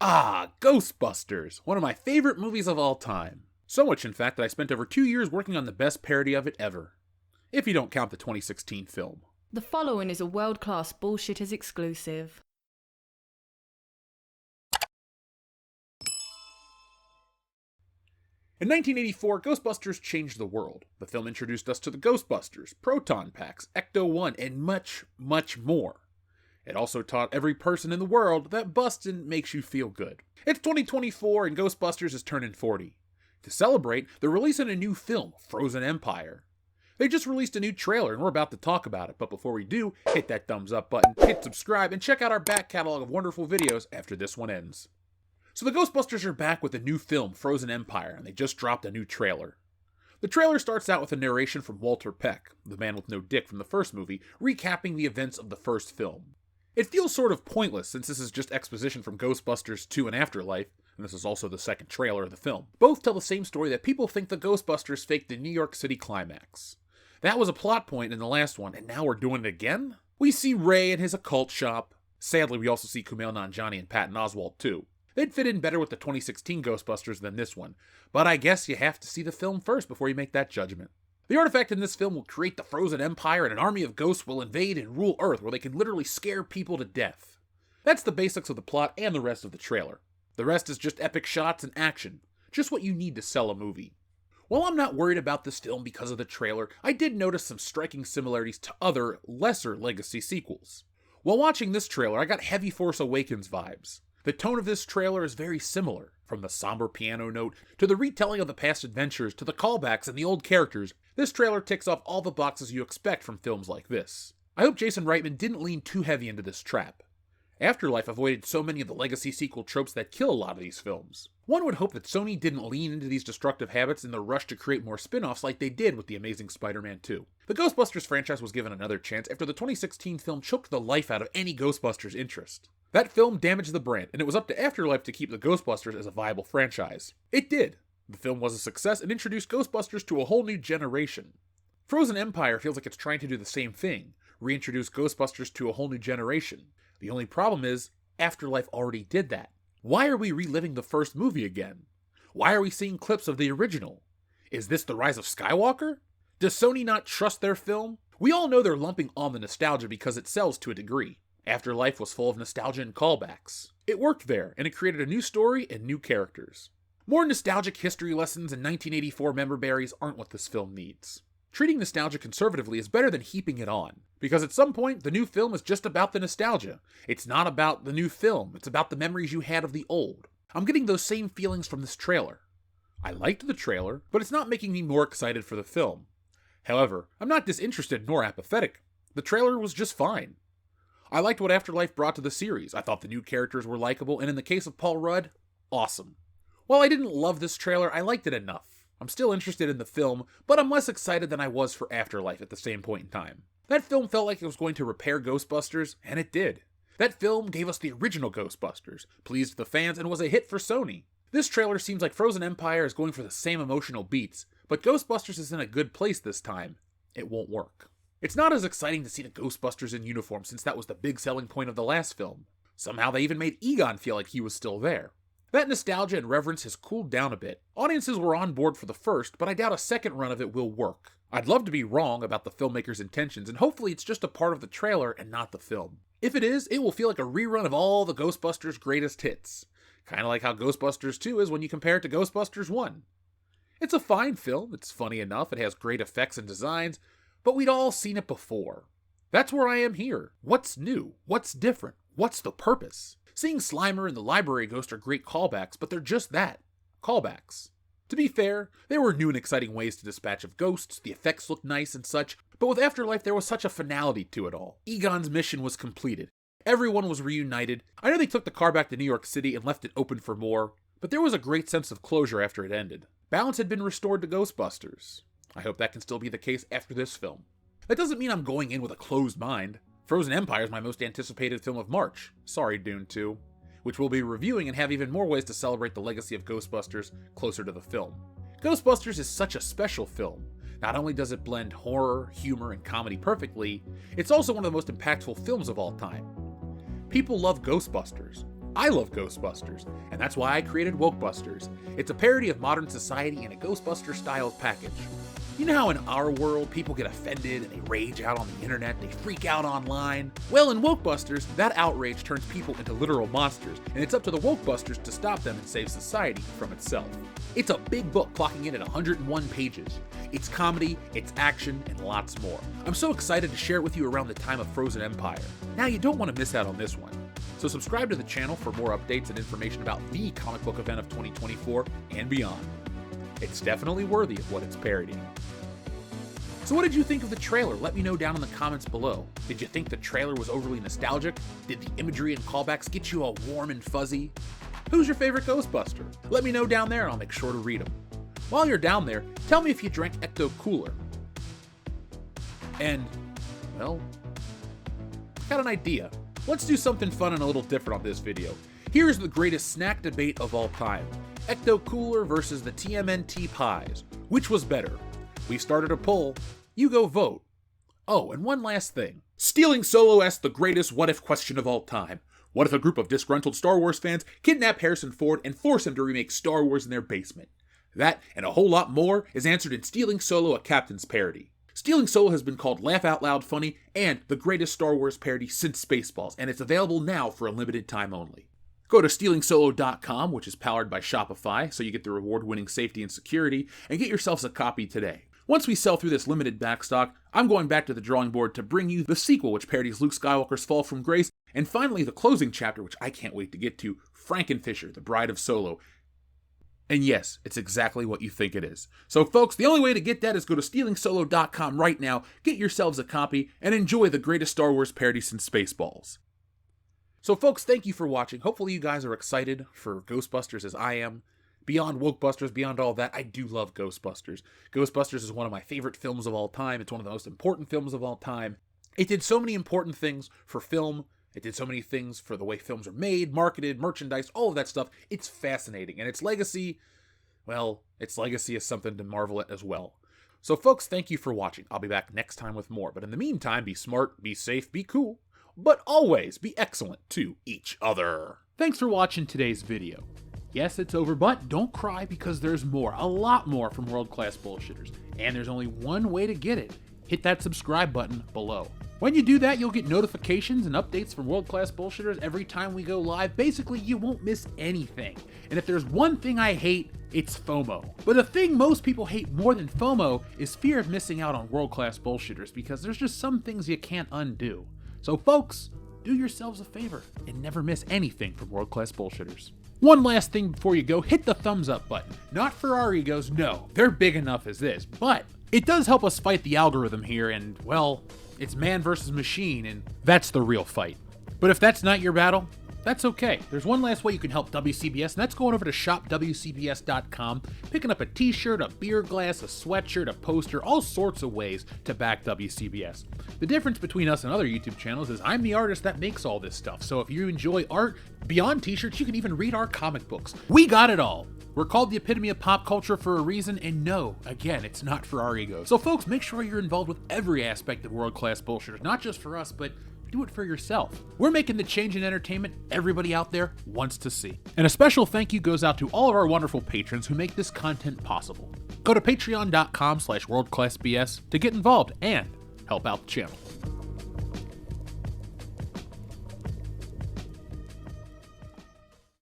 Ghostbusters! One of my favorite movies of all time. So much, in fact, that I spent over 2 years working on the best parody of it ever. If you don't count the 2016 film. The following is a World-Class Bullshitters exclusive. In 1984, Ghostbusters changed the world. The film introduced us to the Ghostbusters, Proton Packs, Ecto-1, and much, much more. It also taught every person in the world that bustin' makes you feel good. It's 2024 and Ghostbusters is turning 40. To celebrate, they're releasing a new film, Frozen Empire. They just released a new trailer and we're about to talk about it, but before we do, hit that thumbs up button, hit subscribe, and check out our back catalog of wonderful videos after this one ends. So the Ghostbusters are back with a new film, Frozen Empire, and they just dropped a new trailer. The trailer starts out with a narration from Walter Peck, the man with no dick from the first movie, recapping the events of the first film. It feels sort of pointless since this is just exposition from Ghostbusters 2 and Afterlife, and this is also the second trailer of the film. Both tell the same story that people think the Ghostbusters faked the New York City climax. That was a plot point in the last one, and now we're doing it again? We see Ray in his occult shop. Sadly, we also see Kumail Nanjiani and Patton Oswalt too. They'd fit in better with the 2016 Ghostbusters than this one, but I guess you have to see the film first before you make that judgment. The artifact in this film will create the Frozen Empire, and an army of ghosts will invade and rule Earth where they can literally scare people to death. That's the basics of the plot and the rest of the trailer. The rest is just epic shots and action, just what you need to sell a movie. While I'm not worried about this film because of the trailer, I did notice some striking similarities to other, lesser legacy sequels. While watching this trailer, I got heavy Force Awakens vibes. The tone of this trailer is very similar, from the somber piano note, to the retelling of the past adventures, to the callbacks and the old characters. This trailer ticks off all the boxes you expect from films like this. I hope Jason Reitman didn't lean too heavy into this trap. Afterlife avoided so many of the legacy sequel tropes that kill a lot of these films. One would hope that Sony didn't lean into these destructive habits in the rush to create more spin-offs like they did with The Amazing Spider-Man 2. The Ghostbusters franchise was given another chance after the 2016 film choked the life out of any Ghostbusters interest. That film damaged the brand, and it was up to Afterlife to keep the Ghostbusters as a viable franchise. It did. The film was a success and introduced Ghostbusters to a whole new generation. Frozen Empire feels like it's trying to do the same thing, reintroduce Ghostbusters to a whole new generation. The only problem is, Afterlife already did that. Why are we reliving the first movie again? Why are we seeing clips of the original? Is this the rise of Skywalker? Does Sony not trust their film? We all know they're lumping on the nostalgia because it sells to a degree. Afterlife was full of nostalgia and callbacks. It worked there, and it created a new story and new characters. More nostalgic history lessons and 1984 member berries aren't what this film needs. Treating nostalgia conservatively is better than heaping it on, because at some point, the new film is just about the nostalgia. It's not about the new film, it's about the memories you had of the old. I'm getting those same feelings from this trailer. I liked the trailer, but it's not making me more excited for the film. However, I'm not disinterested nor apathetic. The trailer was just fine. I liked what Afterlife brought to the series. I thought the new characters were likable, and in the case of Paul Rudd, awesome. While I didn't love this trailer, I liked it enough. I'm still interested in the film, but I'm less excited than I was for Afterlife at the same point in time. That film felt like it was going to repair Ghostbusters, and it did. That film gave us the original Ghostbusters, pleased the fans, and was a hit for Sony. This trailer seems like Frozen Empire is going for the same emotional beats, but Ghostbusters is in a good place this time. It won't work. It's not as exciting to see the Ghostbusters in uniform since that was the big selling point of the last film. Somehow they even made Egon feel like he was still there. That nostalgia and reverence has cooled down a bit. Audiences were on board for the first, but I doubt a second run of it will work. I'd love to be wrong about the filmmaker's intentions, and hopefully it's just a part of the trailer and not the film. If it is, it will feel like a rerun of all the Ghostbusters' greatest hits. Kinda like how Ghostbusters 2 is when you compare it to Ghostbusters 1. It's a fine film, it's funny enough, it has great effects and designs, but we'd all seen it before. That's where I am here. What's new? What's different? What's the purpose? Seeing Slimer and the Library Ghost are great callbacks, but they're just that. Callbacks. To be fair, there were new and exciting ways to dispatch of ghosts, the effects looked nice and such, but with Afterlife there was such a finality to it all. Egon's mission was completed. Everyone was reunited. I know they took the car back to New York City and left it open for more, but there was a great sense of closure after it ended. Balance had been restored to Ghostbusters. I hope that can still be the case after this film. That doesn't mean I'm going in with a closed mind. Frozen Empire is my most anticipated film of March. Sorry, Dune 2. Which we'll be reviewing and have even more ways to celebrate the legacy of Ghostbusters closer to the film. Ghostbusters is such a special film. Not only does it blend horror, humor, and comedy perfectly, it's also one of the most impactful films of all time. People love Ghostbusters. I love Ghostbusters, and that's why I created WorldClassBullshitters. It's a parody of modern society in a Ghostbuster-style package. You know how in our world people get offended and they rage out on the internet, they freak out online? Well, in WorldClassBullshitters, that outrage turns people into literal monsters, and it's up to the WorldClassBullshitters to stop them and save society from itself. It's a big book clocking in at 101 pages. It's comedy, it's action, and lots more. I'm so excited to share it with you around the time of Frozen Empire. Now you don't want to miss out on this one. So subscribe to the channel for more updates and information about the comic book event of 2024 and beyond. It's definitely worthy of what it's parodying. So what did you think of the trailer? Let me know down in the comments below. Did you think the trailer was overly nostalgic? Did the imagery and callbacks get you all warm and fuzzy? Who's your favorite Ghostbuster? Let me know down there and I'll make sure to read them. While you're down there, tell me if you drank Ecto Cooler. And, well, got an idea. Let's do something fun and a little different on this video. Here's the greatest snack debate of all time. Ecto Cooler versus the TMNT pies. Which was better? We started a poll. You go vote. Oh, and one last thing. Stealing Solo asks the greatest what-if question of all time. What if a group of disgruntled Star Wars fans kidnap Harrison Ford and force him to remake Star Wars in their basement? That, and a whole lot more, is answered in Stealing Solo, a Captain's Parody. Stealing Solo has been called Laugh Out Loud Funny and the greatest Star Wars parody since Spaceballs, and it's available now for a limited time only. Go to stealingsolo.com, which is powered by Shopify, so you get the reward-winning safety and security, and get yourselves a copy today. Once we sell through this limited backstock, I'm going back to the drawing board to bring you the sequel, which parodies Luke Skywalker's fall from grace, and finally the closing chapter, which I can't wait to get to, Frankenfisher, the Bride of Solo. And yes, it's exactly what you think it is. So folks, the only way to get that is go to stealingsolo.com right now, get yourselves a copy, and enjoy the greatest Star Wars parody since Spaceballs. So folks, thank you for watching. Hopefully you guys are excited for Ghostbusters as I am. Beyond WorldClassBullshitters, beyond all that, I do love Ghostbusters. Ghostbusters is one of my favorite films of all time. It's one of the most important films of all time. It did so many important things for film. It did so many things for the way films are made, marketed, merchandise, all of that stuff. It's fascinating. And its legacy, well, its legacy is something to marvel at as well. So folks, thank you for watching. I'll be back next time with more. But in the meantime, be smart, be safe, be cool, but always be excellent to each other. Thanks for watching today's video. Yes, it's over, but don't cry because there's more, a lot more from WorldClassBullshitters. And there's only one way to get it. Hit that subscribe button below. When you do that, you'll get notifications and updates from WorldClassBullshitters every time we go live. Basically, you won't miss anything. And if there's one thing I hate, it's FOMO. But the thing most people hate more than FOMO is fear of missing out on WorldClassBullshitters, because there's just some things you can't undo. So folks, do yourselves a favor and never miss anything from WorldClassBullshitters. One last thing before you go, hit the thumbs up button. Not for our egos, no, they're big enough as this, but it does help us fight the algorithm here, and well, it's man versus machine, and that's the real fight. But if that's not your battle, that's okay. There's one last way you can help WCBS, and that's going over to shopwcbs.com, picking up a t-shirt, a beer glass, a sweatshirt, a poster, all sorts of ways to back WCBS. The difference between us and other YouTube channels is I'm the artist that makes all this stuff, so if you enjoy art, beyond t-shirts, you can even read our comic books. We got it all. We're called the epitome of pop culture for a reason, and no, again, it's not for our egos. So folks, make sure you're involved with every aspect of WorldClassBullshitters, not just for us, but do it for yourself. We're making the change in entertainment everybody out there wants to see. And a special thank you goes out to all of our wonderful patrons who make this content possible. Go to patreon.com/WorldClassBS to get involved and help out the channel.